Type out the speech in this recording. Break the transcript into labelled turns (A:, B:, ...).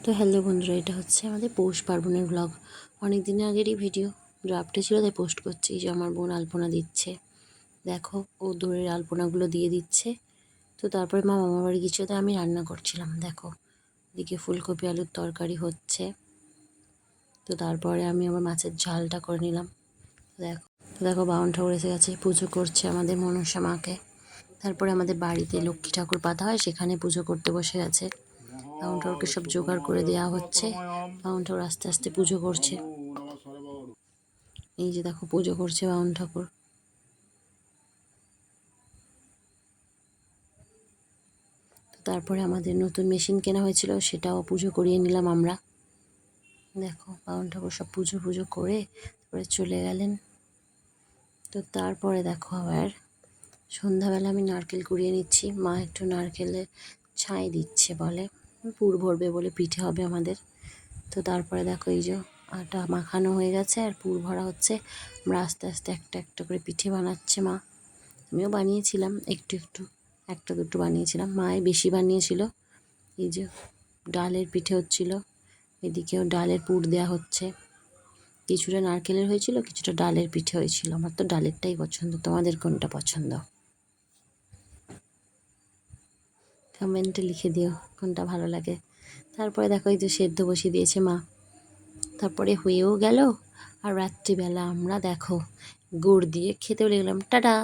A: তো হ্যালো বন্ধুরা, এটা হচ্ছে আমাদের পৌষ পার্বণের ব্লগ। অনেক দিন আগেরই ভিডিও ড্রাফটে ছিল, তাই পোস্ট করছি। এই যে আমার বোন আলপনা দিচ্ছে, দেখো ও দূরের আলপনাগুলো দিয়ে দিচ্ছে। তো তারপরে মা মামার বাড়ি গিয়েছিল, তাই আমি রান্না করছিলাম। দেখো এদিকে ফুলকপি আলুর তরকারি হচ্ছে। তো তারপরে আমি আমার মাছের ঝালটা করে নিলাম। দেখো দেখো বাউন ঠাকুর এসে গেছে, পুজো করছে আমাদের মনসা মাকে। তারপরে আমাদের বাড়িতে লক্ষ্মী ঠাকুর পাতা হয়, সেখানে পুজো করতে বসে গেছে। বাউন ঠাকুরকে সব জোগাড় করে দেওয়া হচ্ছে। বাউন ঠাকুর আস্তে আস্তে পুজো করছে। এই যে দেখো পুজো করছে বাউন ঠাকুর। তারপরে আমাদের নতুন মেশিন কেনা হয়েছিল, সেটাও পুজো করিয়ে নিলাম আমরা। দেখো বাউন ঠাকুর সব পুজো পুজো করে তারপরে চলে গেলেন। তো তারপরে দেখো আবার সন্ধ্যাবেলা আমি নারকেল কুড়িয়ে নিচ্ছি। মা একটু নারকেলে ছাই দিচ্ছে, বলে পুর ভরবে বলে, পিঠে হবে আমাদের। তো তারপরে দেখো এই যে আটা মাখানো হয়ে গেছে আর পুর ভরা হচ্ছে। আমরা আস্তে আস্তে একটা একটা করে পিঠে বানাচ্ছে মা। আমিও বানিয়েছিলাম একটু একটু, একটা দুটো বানিয়েছিলাম, মায়ে বেশি বানিয়েছিল। এই যে ডালের পিঠে হচ্ছিল, এদিকেও ডালের পুর দেওয়া হচ্ছে। কিছুটা নারকেলের হয়েছিল, কিছুটা ডালের পিঠে হয়েছিল। আমার তো ডালেরটাই পছন্দ, তোমাদের কোনটা পছন্দ কমেন্টে লিখে দিও কোনটা ভালো লাগে। তারপরে দেখো এই যে সেদ্ধ বসিয়ে দিয়েছে মা। তারপরে হয়েও গেল। আর রাত্রিবেলা আমরা দেখো গুড় দিয়ে খেতেও লেগলাম। টাটা।